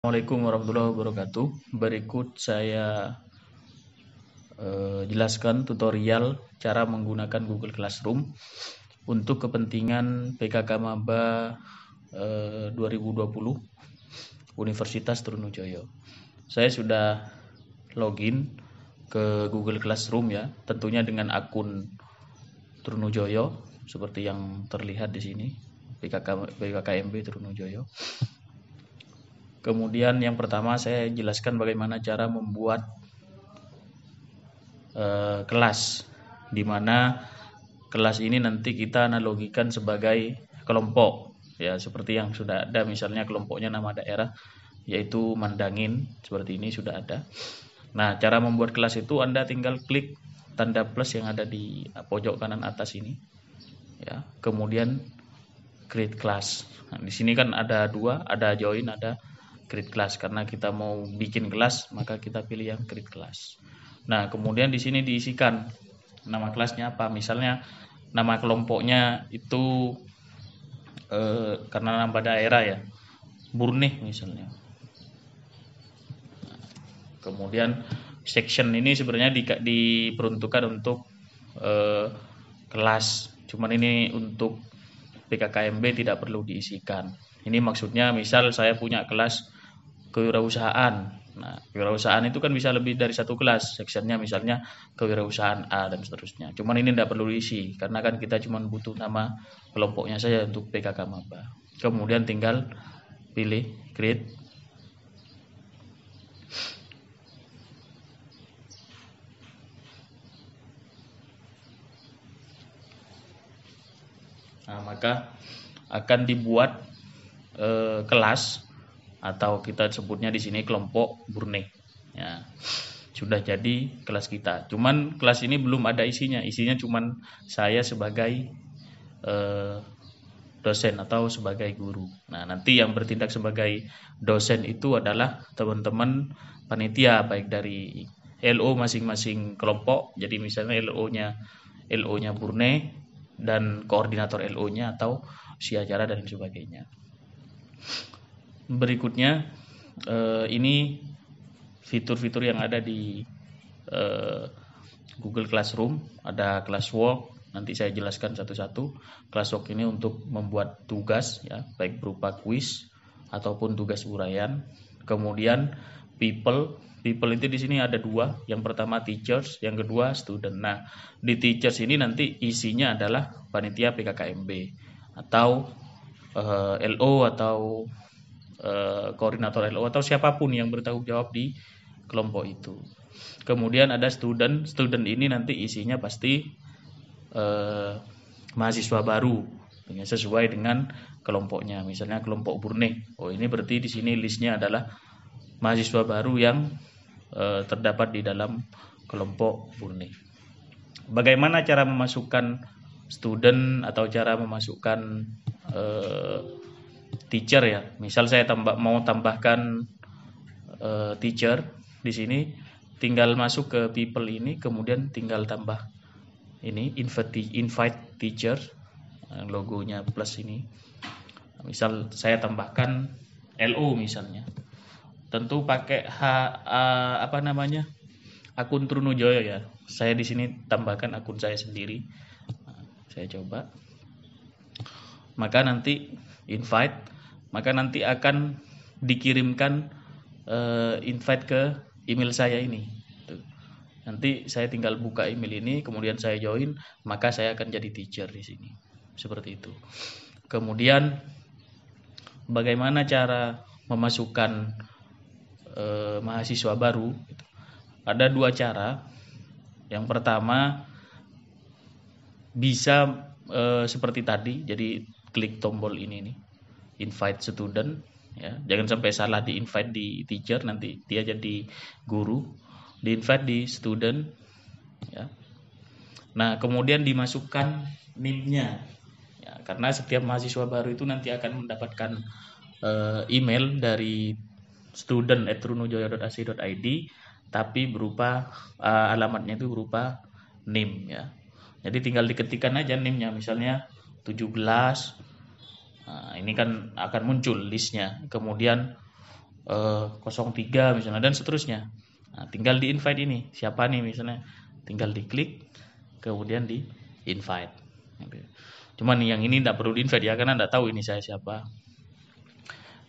Assalamualaikum warahmatullahi wabarakatuh. Berikut saya jelaskan tutorial cara menggunakan Google Classroom untuk kepentingan PKK Maba 2020 Universitas Trunojoyo. Saya sudah login ke Google Classroom ya, tentunya dengan akun Trunojoyo seperti yang terlihat di sini, PKKMB Trunojoyo. Kemudian yang pertama saya jelaskan bagaimana cara membuat kelas, di mana kelas ini nanti kita analogikan sebagai kelompok ya, seperti yang sudah ada, misalnya kelompoknya nama daerah yaitu Mandangin, seperti ini sudah ada. Nah, cara membuat kelas itu Anda tinggal klik tanda plus yang ada di pojok kanan atas ini ya, kemudian create class. Nah, di sini kan ada dua, ada join, ada create class. Karena kita mau bikin kelas, maka kita pilih yang create class. Nah, kemudian di sini diisikan nama kelasnya apa. Misalnya nama kelompoknya itu karena nama daerah ya, Burnih misalnya. Kemudian section ini sebenarnya diperuntukkan untuk kelas. Cuman ini untuk PKKMB tidak perlu diisikan. Ini maksudnya misal saya punya kelas kewirausahaan. Nah, kewirausahaan itu kan bisa lebih dari satu kelas. Sectionnya misalnya kewirausahaan A dan seterusnya. Cuman ini tidak perlu diisi karena kan kita cuma butuh nama kelompoknya saja untuk PKK Maba. Kemudian tinggal pilih create. Nah, maka akan dibuat kelas atau kita sebutnya di sini kelompok Burnih. Ya, sudah jadi kelas kita. Cuman kelas ini belum ada isinya. Isinya cuman saya sebagai dosen atau sebagai guru. Nah, nanti yang bertindak sebagai dosen itu adalah teman-teman panitia, baik dari LO masing-masing kelompok. Jadi misalnya LO-nya Burne dan koordinator LO-nya atau si acara dan sebagainya. Berikutnya ini fitur-fitur yang ada di Google Classroom. Ada Classwork, nanti saya jelaskan satu-satu. Classwork ini untuk membuat tugas ya, baik berupa kuis ataupun tugas uraian. Kemudian people itu di sini ada dua. Yang pertama teachers, yang kedua student. Nah, di teachers ini nanti isinya adalah panitia PKKMB atau LO atau koordinator LO atau siapapun yang bertanggung jawab di kelompok itu. Kemudian ada student ini nanti isinya pasti mahasiswa baru sesuai dengan kelompoknya. Misalnya kelompok Burnih. Oh, ini berarti di sini listnya adalah mahasiswa baru yang terdapat di dalam kelompok Burnih. Bagaimana cara memasukkan student atau cara memasukkan teacher ya. Misal saya mau tambahkan teacher di sini, tinggal masuk ke people ini, kemudian tinggal tambah ini invite teacher, logonya plus ini. Misal saya tambahkan LO misalnya. Tentu pakai akun Trunojoyo ya. Saya di sini tambahkan akun saya sendiri. Nah, saya coba. Maka nanti invite, maka nanti akan dikirimkan invite ke email saya ini. Nanti saya tinggal buka email ini, kemudian saya join, maka saya akan jadi teacher di sini. Seperti itu. Kemudian bagaimana cara memasukkan mahasiswa baru? Ada dua cara. Yang pertama bisa seperti tadi, jadi klik tombol ini nih, invite student ya. Jangan sampai salah di invite di teacher, nanti dia jadi guru. Di invite di student ya. Nah, kemudian dimasukkan NIM-nya ya, karena setiap mahasiswa baru itu nanti akan mendapatkan email dari student@trunojoyo.ac.id, tapi berupa alamatnya itu berupa NIM ya. Jadi tinggal diketikkan aja NIM-nya, misalnya 17. Nah, ini kan akan muncul listnya. Kemudian 03 misalnya dan seterusnya. Nah, tinggal di invite ini siapa nih misalnya, tinggal diklik kemudian di invite. Cuman yang ini tidak perlu di invite ya karena tidak tahu ini saya siapa.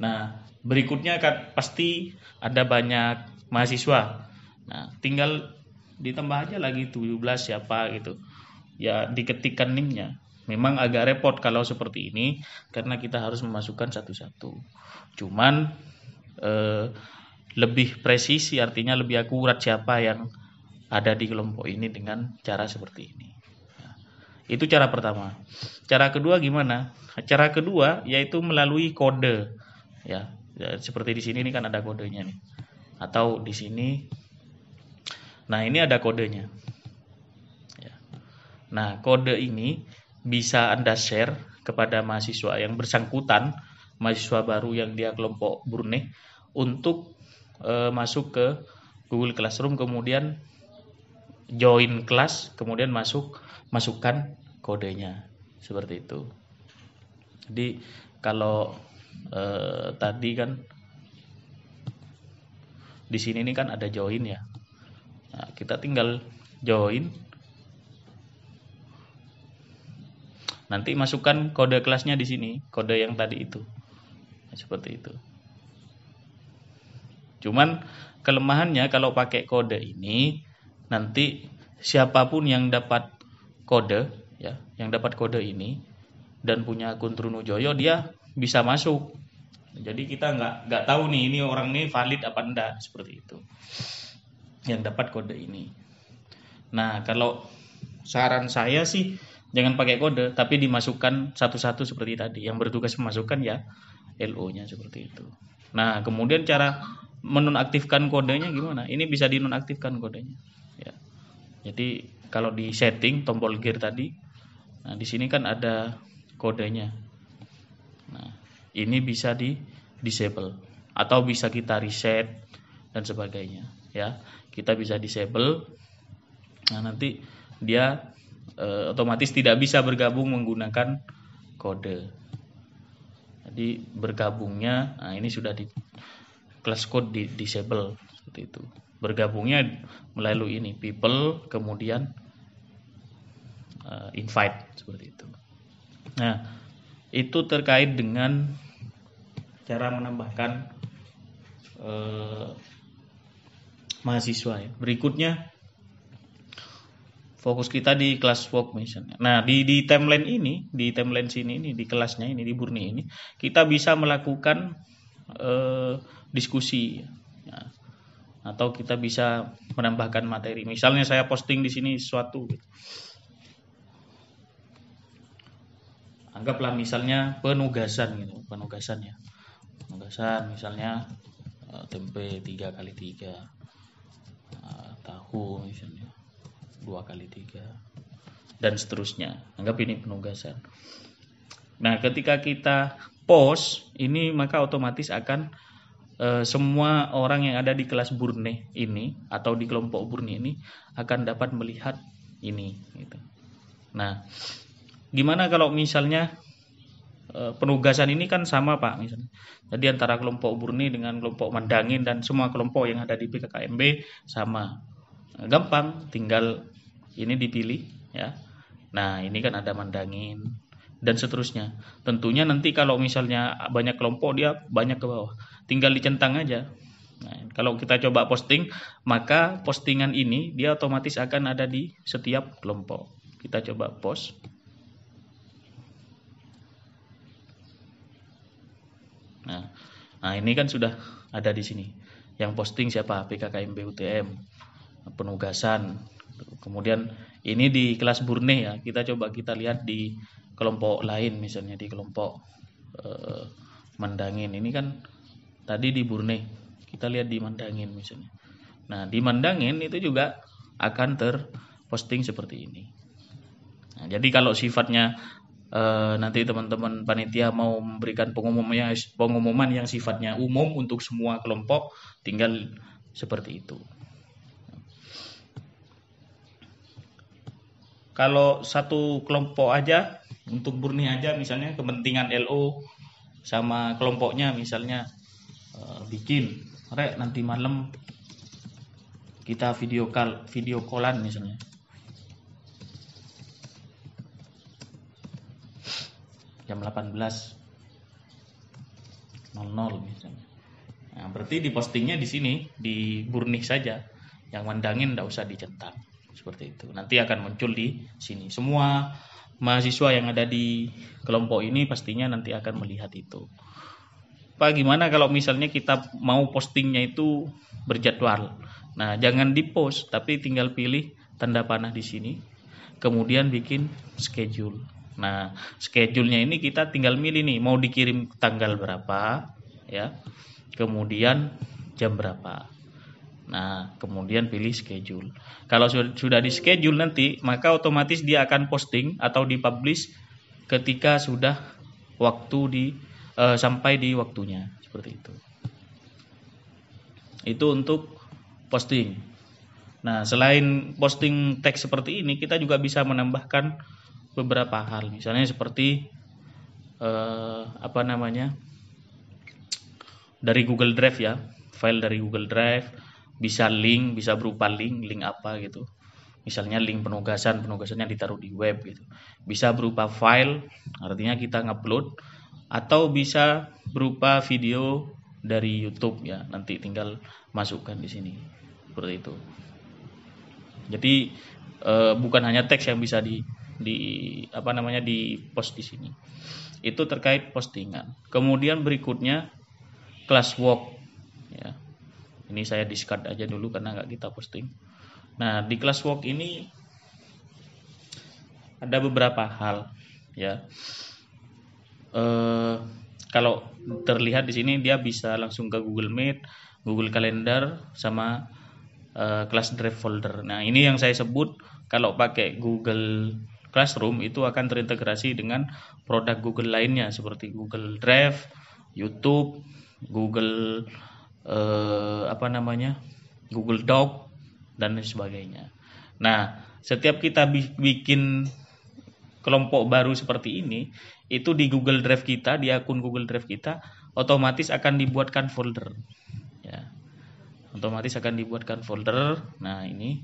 Nah berikutnya kan pasti ada banyak mahasiswa. Nah tinggal ditambah aja lagi 17 siapa gitu. Ya diketikkan nimnya. Memang agak repot kalau seperti ini karena kita harus memasukkan satu-satu. Cuman lebih presisi artinya lebih akurat siapa yang ada di kelompok ini dengan cara seperti ini. Itu cara pertama. Cara kedua gimana? Cara kedua yaitu melalui kode. Ya, seperti di sini ini kan ada kodenya nih. Atau di sini. Nah, ini ada kodenya. Ya. Nah, kode ini bisa Anda share kepada mahasiswa yang bersangkutan, mahasiswa baru yang dia kelompok Burne untuk masuk ke Google Classroom, kemudian join kelas, kemudian masukkan kodenya seperti itu. Jadi kalau tadi kan di sini ini kan ada join ya. Nah, kita tinggal join. Nanti masukkan kode kelasnya di sini, kode yang tadi itu. Nah, seperti itu. Cuman kelemahannya kalau pakai kode ini nanti siapapun yang dapat kode ya, yang dapat kode ini dan punya akun Trunojoyo dia bisa masuk. Jadi kita nggak tahu nih ini orang ini valid apa enggak seperti itu. Yang dapat kode ini. Nah, kalau saran saya sih jangan pakai kode tapi dimasukkan satu-satu seperti tadi. Yang bertugas memasukkan ya LO-nya seperti itu. Nah, kemudian cara menonaktifkan kodenya gimana? Ini bisa dinonaktifkan kodenya. Ya. Jadi kalau di setting tombol gear tadi, nah di sini kan ada kodenya. Nah, ini bisa di disable atau bisa kita reset dan sebagainya. Ya, kita bisa disable. Nah, nanti dia otomatis tidak bisa bergabung menggunakan kode. Jadi bergabungnya, nah ini sudah di class code di disable seperti itu. Bergabungnya melalui ini people kemudian invite seperti itu. Nah, itu terkait dengan cara menambahkan mahasiswa ya. Berikutnya fokus kita di class work misalnya. Nah, di timeline ini, di timeline sini ini, di kelasnya ini, di Burne ini, kita bisa melakukan diskusi ya. Atau kita bisa menambahkan materi. Misalnya saya posting di sini sesuatu gitu. Anggaplah misalnya penugasan gitu, penugasan ya. Penugasan misalnya tempe 3x3 tahu misalnya 2x3 dan seterusnya. Anggap ini penugasan. Nah, ketika kita post ini maka otomatis akan semua orang yang ada di kelas Burne ini atau di kelompok Burne ini akan dapat melihat ini gitu. Nah, gimana kalau misalnya penugasan ini kan sama Pak misalnya. Jadi antara kelompok Burne dengan kelompok Mandangin dan semua kelompok yang ada di PKKMB sama. Gampang, tinggal ini dipilih ya. Nah, ini kan ada Mandangin dan seterusnya. Tentunya nanti kalau misalnya banyak kelompok dia banyak ke bawah. Tinggal dicentang aja. Nah, kalau kita coba posting, maka postingan ini dia otomatis akan ada di setiap kelompok. Kita coba post. Nah, ini kan sudah ada di sini. Yang posting siapa? PKKMB UTM. Penugasan. Kemudian ini di kelas Burne ya. Kita coba kita lihat di kelompok lain misalnya di kelompok Mandangin. Ini kan tadi di Burne. Kita lihat di Mandangin misalnya. Nah, di Mandangin itu juga akan terposting seperti ini. Nah, jadi kalau sifatnya nanti teman-teman panitia mau memberikan pengumuman yang sifatnya umum untuk semua kelompok, tinggal seperti itu. Kalau satu kelompok aja, untuk Burne aja misalnya kepentingan LO sama kelompoknya misalnya bikin, Rek, nanti malam kita video callan misalnya. Jam 18.00 misalnya. Nah, berarti dipostingnya di sini, di Burnih saja. Yang mandangin enggak usah dicetak. Seperti itu. Nanti akan muncul di sini. Semua mahasiswa yang ada di kelompok ini pastinya nanti akan melihat itu. Pak, gimana kalau misalnya kita mau postingnya itu berjadwal? Nah, jangan di-post, tapi tinggal pilih tanda panah di sini. Kemudian bikin schedule. Nah, schedule-nya ini kita tinggal milih nih, mau dikirim tanggal berapa, ya. Kemudian jam berapa. Nah, kemudian pilih schedule. Kalau sudah di schedule nanti, maka otomatis dia akan posting atau dipublish ketika sudah waktu sampai di waktunya, seperti itu. Itu untuk posting. Nah, selain posting teks seperti ini, kita juga bisa menambahkan beberapa hal. Misalnya seperti dari Google Drive ya, file dari Google Drive, bisa link, bisa berupa link apa gitu. Misalnya link penugasannya ditaruh di web gitu. Bisa berupa file, artinya kita ngupload, atau bisa berupa video dari YouTube ya, nanti tinggal masukkan di sini seperti itu. Jadi bukan hanya teks yang bisa di post di sini. Itu terkait postingan. Kemudian berikutnya classwork ya. Ini saya discard aja dulu karena nggak kita posting. Nah, di classwork ini ada beberapa hal ya. Kalau terlihat di sini dia bisa langsung ke Google Meet, Google Calendar, sama Class Drive folder. Nah, ini yang saya sebut kalau pakai Google Classroom itu akan terintegrasi dengan produk Google lainnya seperti Google Drive, YouTube, Google Google Doc dan sebagainya. Nah, setiap kita bikin kelompok baru seperti ini, itu di Google Drive kita, di akun Google Drive kita, otomatis akan dibuatkan folder. Ya, otomatis akan dibuatkan folder. Nah, ini.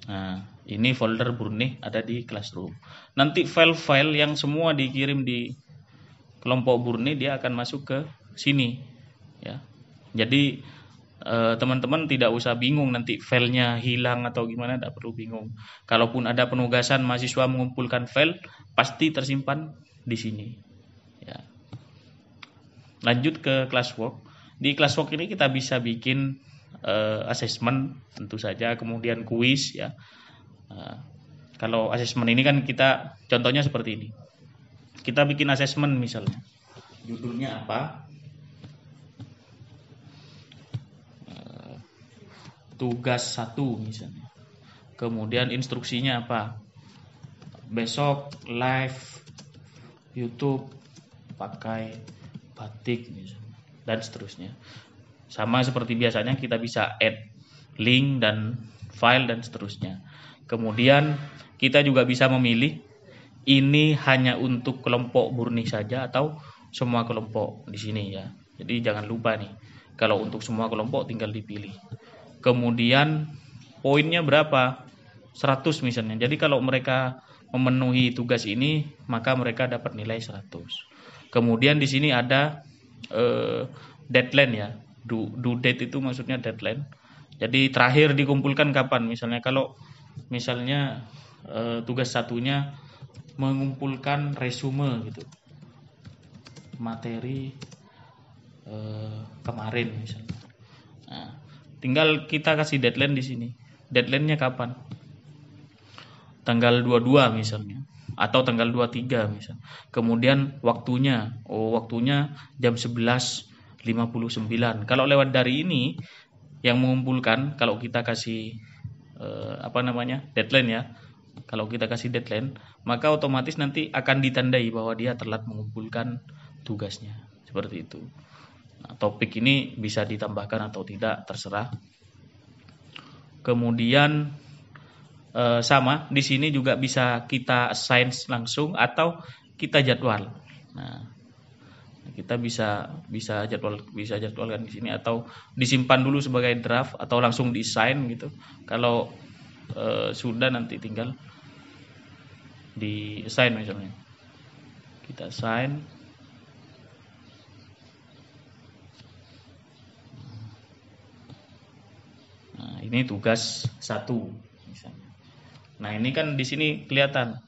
Nah, ini folder Burnih ada di Classroom. Nanti file-file yang semua dikirim di kelompok Burnih dia akan masuk ke sini. Ya, jadi teman-teman tidak usah bingung nanti filenya hilang atau gimana, tidak perlu bingung. Kalaupun ada penugasan mahasiswa mengumpulkan file, pasti tersimpan di sini. Ya. Lanjut ke classwork. Di classwork ini kita bisa bikin assessment tentu saja, kemudian kuis ya. Kalau assessment ini kan kita contohnya seperti ini. Kita bikin assessment misalnya. Judulnya apa? Tugas 1 misalnya. Kemudian instruksinya apa? Besok live YouTube pakai batik misalnya, dan seterusnya. Sama seperti biasanya kita bisa add link dan file dan seterusnya. Kemudian kita juga bisa memilih ini hanya untuk kelompok Burnih saja atau semua kelompok di sini ya. Jadi jangan lupa nih, kalau untuk semua kelompok tinggal dipilih. Kemudian poinnya berapa? 100 misalnya. Jadi kalau mereka memenuhi tugas ini, maka mereka dapat nilai 100. Kemudian di sini ada deadline ya. Due date itu maksudnya deadline. Jadi terakhir dikumpulkan kapan? Misalnya kalau tugas satunya mengumpulkan resume gitu. Materi kemarin misalnya. Nah, tinggal kita kasih deadline di sini. Deadline-nya kapan? Tanggal 22 misalnya, atau tanggal 23 misalnya. Kemudian waktunya jam 11.59. Kalau lewat dari ini yang mengumpulkan, kalau kita kasih deadline ya. Kalau kita kasih deadline, maka otomatis nanti akan ditandai bahwa dia telat mengumpulkan tugasnya. Seperti itu. Nah, topik ini bisa ditambahkan atau tidak, terserah. Kemudian sama di sini juga bisa kita assign langsung atau kita jadwal. Nah, kita bisa jadwalkan di sini atau disimpan dulu sebagai draft atau langsung di-assign gitu. Kalau sudah nanti tinggal di-assign misalnya. Kita assign. Nah, ini tugas 1 misalnya. Nah, ini kan di sini kelihatan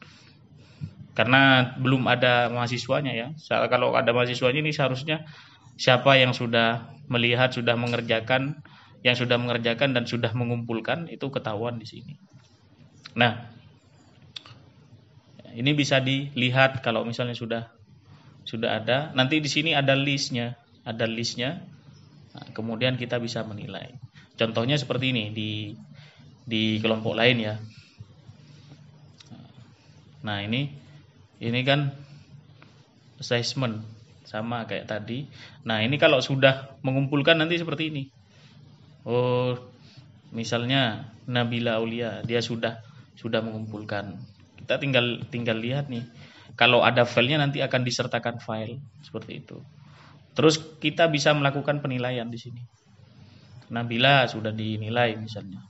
karena belum ada mahasiswanya ya. Kalau ada mahasiswanya ini seharusnya siapa yang sudah melihat, sudah mengerjakan, dan sudah mengumpulkan itu ketahuan di sini. Nah, ini bisa dilihat kalau misalnya sudah ada. Nanti di sini ada listnya. Nah, kemudian kita bisa menilai. Contohnya seperti ini di kelompok lain ya. Nah, ini kan assessment sama kayak tadi. Nah, ini kalau sudah mengumpulkan nanti seperti ini. Oh, misalnya Nabila Aulia, dia sudah mengumpulkan. Kita tinggal lihat nih. Kalau ada filenya nanti akan disertakan file seperti itu. Terus kita bisa melakukan penilaian di sini. Nabila sudah dinilai misalnya.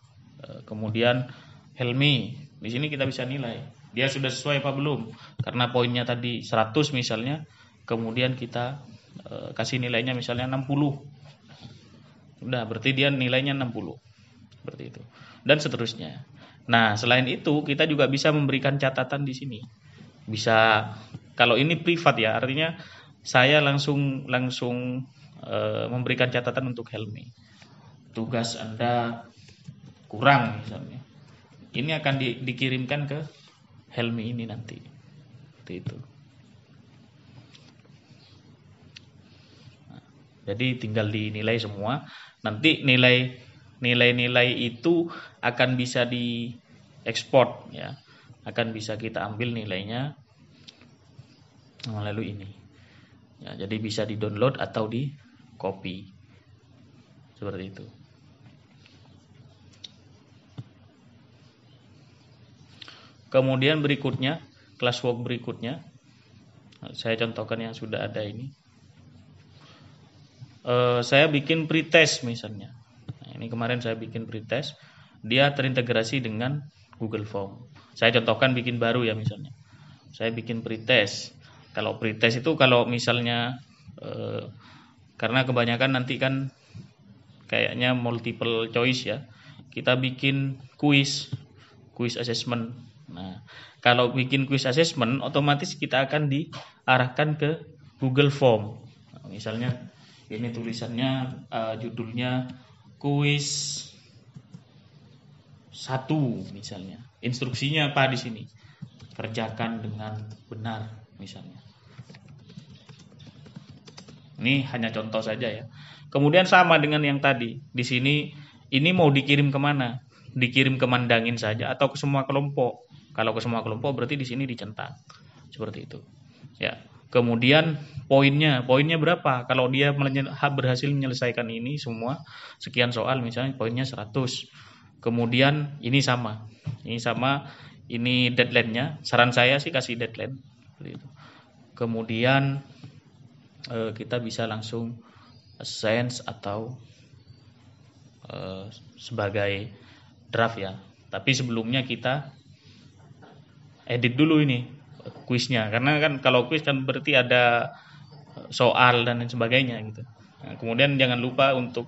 Kemudian Helmi, di sini kita bisa nilai. Dia sudah sesuai apa belum? Karena poinnya tadi 100 misalnya, kemudian kita kasih nilainya misalnya 60. Udah, berarti dia nilainya 60. Seperti itu. Dan seterusnya. Nah, selain itu kita juga bisa memberikan catatan di sini. Bisa, kalau ini privat ya, artinya saya langsung memberikan catatan untuk Helmi. Tugas Anda kurang misalnya. Ini akan dikirimkan ke Helmi ini nanti. Seperti itu. Nah, jadi tinggal dinilai semua. Nanti nilai-nilai itu akan bisa diekspor ya. Akan bisa kita ambil nilainya melalui ini. Ya, jadi bisa di-download atau di-copy. Seperti itu. Kemudian berikutnya, classwork berikutnya, saya contohkan yang sudah ada ini. Saya bikin pretest misalnya. Nah, ini kemarin saya bikin pretest, dia terintegrasi dengan Google Form. Saya contohkan bikin baru ya misalnya. Saya bikin pretest. Kalau pretest itu kalau misalnya karena kebanyakan nanti kan kayaknya multiple choice ya. Kita bikin quiz assessment. Nah, kalau bikin quiz assessment otomatis kita akan diarahkan ke Google Form. Nah, misalnya ini tulisannya judulnya quiz 1 misalnya. Instruksinya apa di sini? Kerjakan dengan benar misalnya. Ini hanya contoh saja ya. Kemudian sama dengan yang tadi. Di sini ini mau dikirim kemana? Dikirim ke Mandangin saja atau ke semua kelompok? Kalau ke semua kelompok berarti di sini dicentang. Seperti itu. Ya. Kemudian poinnya berapa? Kalau dia berhasil menyelesaikan ini semua sekian soal misalnya poinnya 100. Kemudian ini sama. Ini deadline-nya. Saran saya sih kasih deadline. Seperti itu. Kemudian kita bisa langsung assign atau sebagai draft ya. Tapi sebelumnya kita edit dulu ini kuisnya, karena kan kalau kuis kan berarti ada soal dan lain sebagainya gitu. Nah, kemudian jangan lupa untuk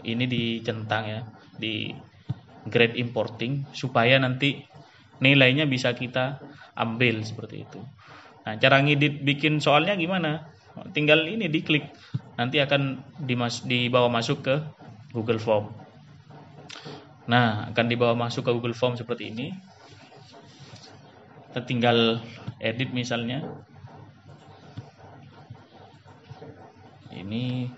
ini dicentang ya, di grade importing supaya nanti nilainya bisa kita ambil seperti itu. Nah, cara ngedit bikin soalnya gimana? Tinggal ini diklik, nanti akan dibawa masuk ke Google Form. Nah, akan dibawa masuk ke Google Form seperti ini. Kita tinggal edit misalnya. Ini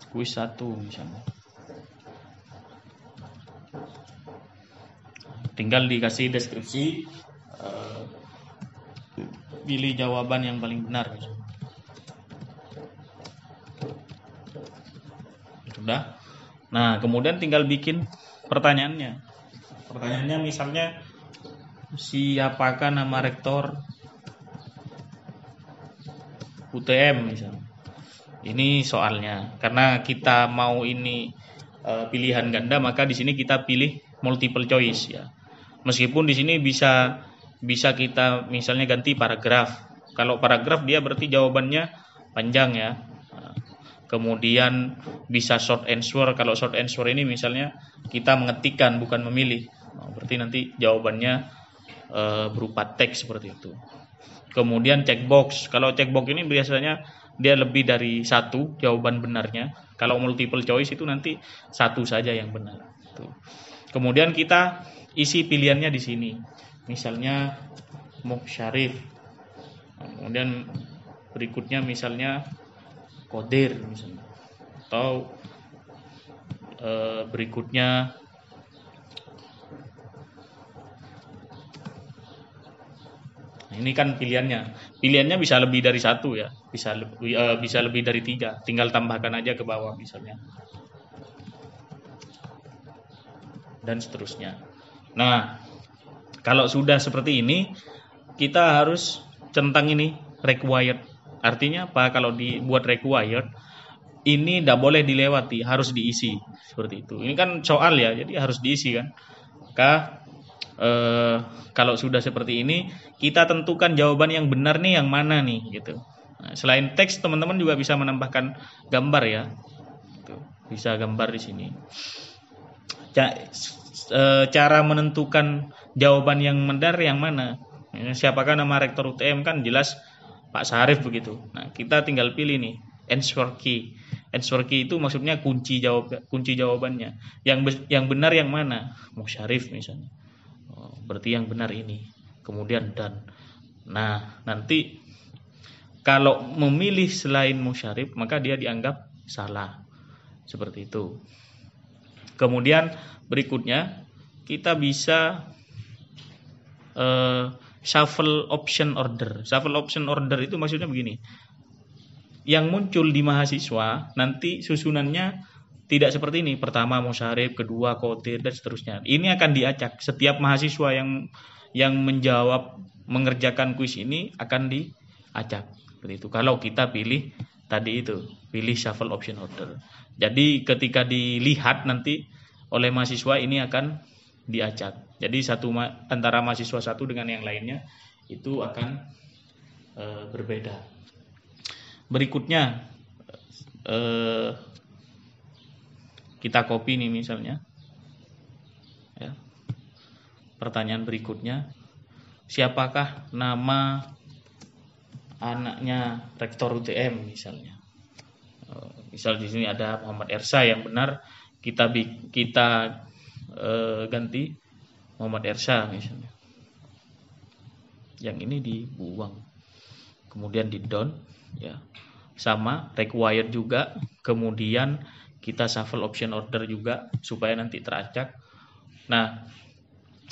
kuis 1 misalnya. Tinggal dikasih deskripsi pilih jawaban yang paling benar. Sudah. Nah, kemudian tinggal bikin pertanyaannya. Pertanyaannya misalnya, siapakah nama rektor UTM misalnya. Ini soalnya. Karena kita mau ini pilihan ganda, maka di sini kita pilih multiple choice ya. Meskipun di sini bisa kita misalnya ganti paragraf. Kalau paragraf dia berarti jawabannya panjang ya. Kemudian bisa short answer. Kalau short answer ini misalnya kita mengetikkan bukan memilih. Berarti nanti jawabannya berupa teks seperti itu. Kemudian checkbox. Kalau checkbox ini biasanya dia lebih dari satu jawaban benarnya. Kalau multiple choice itu nanti satu saja yang benar. Tuh. Kemudian kita isi pilihannya di sini. Misalnya Musyarif. Kemudian berikutnya misalnya Qadir misalnya. Atau berikutnya ini kan pilihannya. Pilihannya bisa lebih dari satu ya. Bisa lebih dari 3. Tinggal tambahkan aja ke bawah misalnya. Dan seterusnya. Nah, kalau sudah seperti ini, kita harus centang ini required. Artinya apa? Kalau dibuat required, ini tidak boleh dilewati, harus diisi. Seperti itu. Ini kan soal ya, jadi harus diisi kan. Maka kalau sudah seperti ini, kita tentukan jawaban yang benar nih yang mana nih gitu. Nah, selain teks, teman-teman juga bisa menambahkan gambar ya. Tuh, bisa gambar di sini. Cara menentukan jawaban yang benar yang mana? Siapakah nama rektor UTM kan jelas Pak Syarif begitu. Nah, kita tinggal pilih nih answer key. Answer key itu maksudnya kunci jawabannya. Yang benar yang mana? Musyarif misalnya. Berarti yang benar ini. Kemudian dan. Nah, nanti kalau memilih selain Musyarif, maka dia dianggap salah. Seperti itu. Kemudian berikutnya kita bisa shuffle option order. Shuffle option order itu maksudnya begini. Yang muncul di mahasiswa nanti susunannya tidak seperti ini. Pertama Musyarif, kedua Qadir dan seterusnya. Ini akan diacak. Setiap mahasiswa yang menjawab mengerjakan kuis ini akan diacak. Seperti itu. Kalau kita pilih tadi itu, pilih shuffle option order. Jadi ketika dilihat nanti oleh mahasiswa ini akan diacak. Jadi antara mahasiswa satu dengan yang lainnya itu akan berbeda. Berikutnya kita copy nih misalnya. Ya. Pertanyaan berikutnya, siapakah nama anaknya rektor UTM misalnya? Misal di sini ada Muhammad Ersa yang benar, kita ganti Muhammad Ersa misalnya. Yang ini dibuang. Kemudian di down ya. Sama required juga, kemudian kita shuffle option order juga supaya nanti teracak. Nah,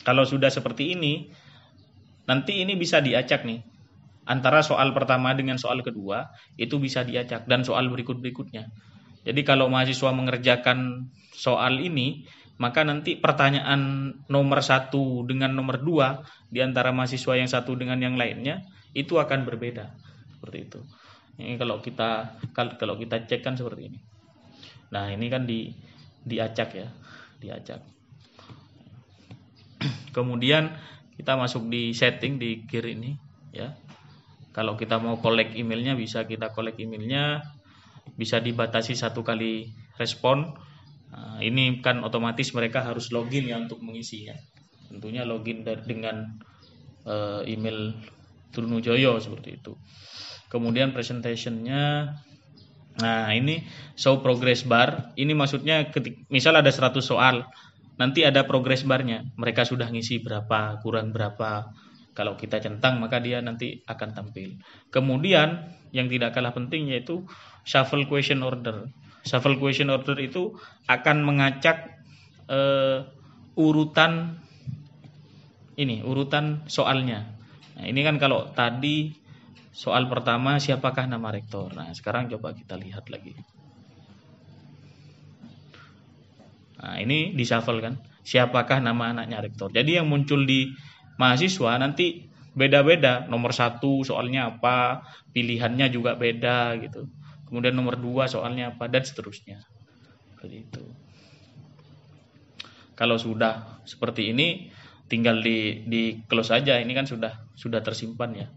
kalau sudah seperti ini, nanti ini bisa diacak nih. Antara soal pertama dengan soal kedua itu bisa diacak dan soal berikut-berikutnya. Jadi kalau mahasiswa mengerjakan soal ini, maka nanti pertanyaan nomor 1 dengan nomor 2 di antara mahasiswa yang satu dengan yang lainnya itu akan berbeda. Seperti itu. Ini kalau kita cek kan seperti ini. Nah, ini kan diacak ya, diacak. Kemudian kita masuk di setting di gear ini ya. Kalau kita mau collect emailnya, bisa kita collect emailnya, bisa dibatasi 1 kali respon. Nah, ini kan otomatis mereka harus login ya untuk mengisinya. Tentunya login dengan email Trunojoyo seperti itu. Kemudian presentationnya, nah ini show progress bar. Ini maksudnya misal ada 100 soal, nanti ada progress barnya. Mereka sudah ngisi berapa, kurang berapa. Kalau kita centang maka dia nanti akan tampil. Kemudian yang tidak kalah penting yaitu shuffle question order. Shuffle question order itu akan mengacak urutan soalnya. Nah, ini kan kalau tadi soal pertama, siapakah nama rektor? Nah, sekarang coba kita lihat lagi. Nah, ini di-shuffle kan. Siapakah nama anaknya rektor? Jadi yang muncul di mahasiswa nanti beda-beda. Nomor 1 soalnya apa, pilihannya juga beda gitu. Kemudian nomor 2 soalnya apa, dan seterusnya. Seperti itu. Kalau sudah seperti ini, tinggal di close saja. Ini kan sudah tersimpan ya.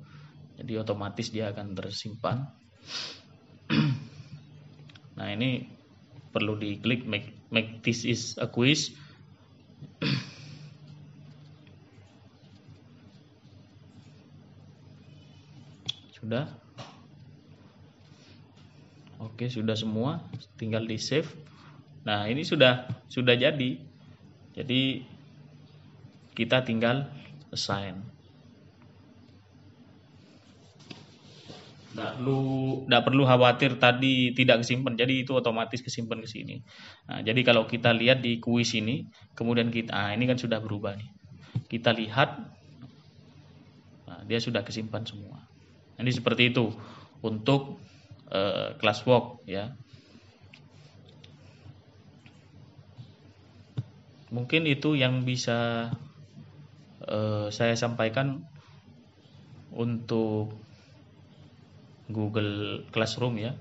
Jadi otomatis dia akan tersimpan. Nah, ini perlu diklik make this is a quiz. Sudah. Oke, sudah semua, tinggal di save. Nah, ini sudah jadi. Jadi kita tinggal assign. Nggak perlu khawatir tadi tidak kesimpan, jadi itu otomatis kesimpan ke sini. Nah, jadi kalau kita lihat di kuis ini, kemudian kita, ini kan sudah berubah nih. Kita lihat, nah, dia sudah kesimpan semua. Ini seperti itu untuk classwork ya. Mungkin itu yang bisa saya sampaikan untuk Google Classroom ya.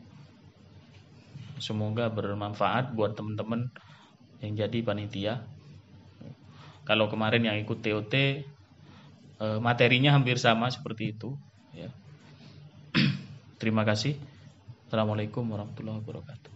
Semoga bermanfaat buat teman-teman yang jadi panitia. Kalau kemarin yang ikut TOT materinya hampir sama seperti itu ya. Terima kasih. Assalamualaikum warahmatullahi wabarakatuh.